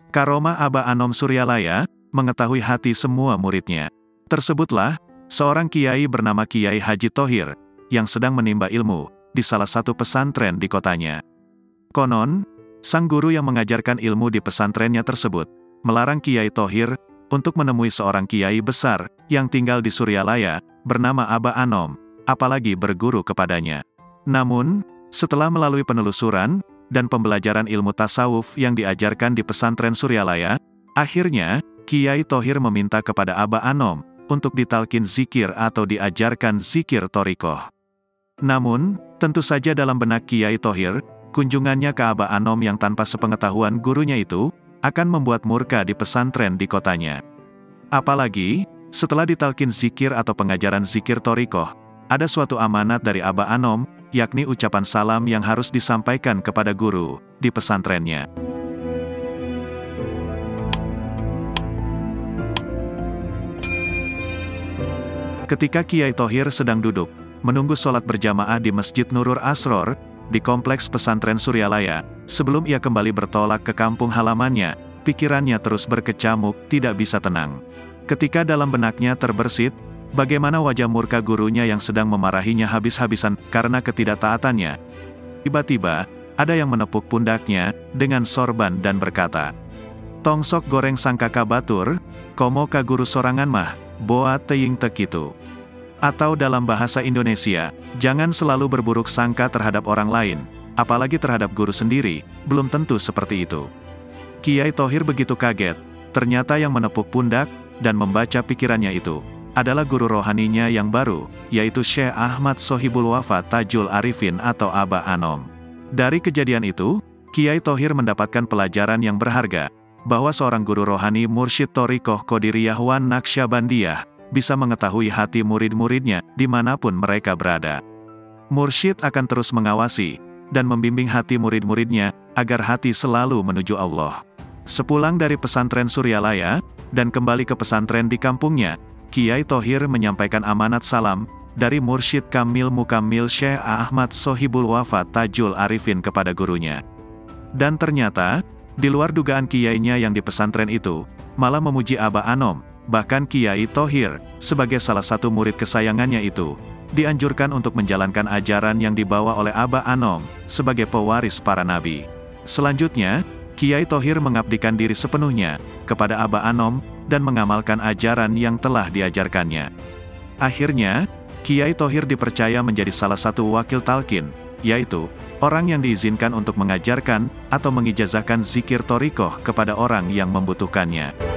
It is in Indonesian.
Karomah Aba Anom Suryalaya, mengetahui hati semua muridnya. Tersebutlah, seorang kiai bernama Kiai Haji Thohir, yang sedang menimba ilmu, di salah satu pesantren di kotanya. Konon, sang guru yang mengajarkan ilmu di pesantrennya tersebut, melarang Kiai Thohir, untuk menemui seorang kiai besar, yang tinggal di Suryalaya, bernama Aba Anom, apalagi berguru kepadanya. Namun, setelah melalui penelusuran, dan pembelajaran ilmu tasawuf yang diajarkan di pesantren Suryalaya, akhirnya, Kiai Thohir meminta kepada Aba Anom, untuk ditalkin zikir atau diajarkan zikir thorikoh. Namun, tentu saja dalam benak Kiai Thohir, kunjungannya ke Aba Anom yang tanpa sepengetahuan gurunya itu, akan membuat murka di pesantren di kotanya. Apalagi, setelah ditalkin zikir atau pengajaran zikir thorikoh, ada suatu amanat dari Aba Anom, yakni ucapan salam yang harus disampaikan kepada guru, di pesantrennya. Ketika Kiai Thohir sedang duduk, menunggu sholat berjamaah di Masjid Nurul Asror, di kompleks pesantren Suryalaya, sebelum ia kembali bertolak ke kampung halamannya, pikirannya terus berkecamuk, tidak bisa tenang. Ketika dalam benaknya terbersit, bagaimana wajah murka gurunya yang sedang memarahinya habis-habisan karena ketidaktaatannya. Tiba-tiba, ada yang menepuk pundaknya, dengan sorban dan berkata, "Tongsok goreng sangkaka batur, komo ka guru sorangan mah, boa teying tekitu." Atau dalam bahasa Indonesia, jangan selalu berburuk sangka terhadap orang lain, apalagi terhadap guru sendiri, belum tentu seperti itu. Kiai Thohir begitu kaget, ternyata yang menepuk pundak, dan membaca pikirannya itu, adalah guru rohaninya yang baru, yaitu Syekh Ahmad Sohibul Wafa Tajul Arifin atau Aba Anom. Dari kejadian itu, Kiai Thohir mendapatkan pelajaran yang berharga, bahwa seorang guru rohani mursyid thorikoh Qadiriyah wan Naqsyabandiyah, bisa mengetahui hati murid-muridnya, dimanapun mereka berada. Mursyid akan terus mengawasi, dan membimbing hati murid-muridnya, agar hati selalu menuju Allah. Sepulang dari pesantren Suryalaya, dan kembali ke pesantren di kampungnya, Kiai Thohir menyampaikan amanat salam, dari Mursyid Kamil Mukamil Syekh Ahmad Sohibul Wafa Tajul Arifin kepada gurunya. Dan ternyata, di luar dugaan kiainya yang di pesantren itu, malah memuji Aba Anom, bahkan Kiai Thohir, sebagai salah satu murid kesayangannya itu, dianjurkan untuk menjalankan ajaran yang dibawa oleh Aba Anom, sebagai pewaris para nabi. Selanjutnya, Kiai Thohir mengabdikan diri sepenuhnya, kepada Aba Anom, dan mengamalkan ajaran yang telah diajarkannya. Akhirnya, Kiai Thohir dipercaya menjadi salah satu wakil talqin, yaitu, orang yang diizinkan untuk mengajarkan, atau mengijazahkan zikir thorikoh kepada orang yang membutuhkannya.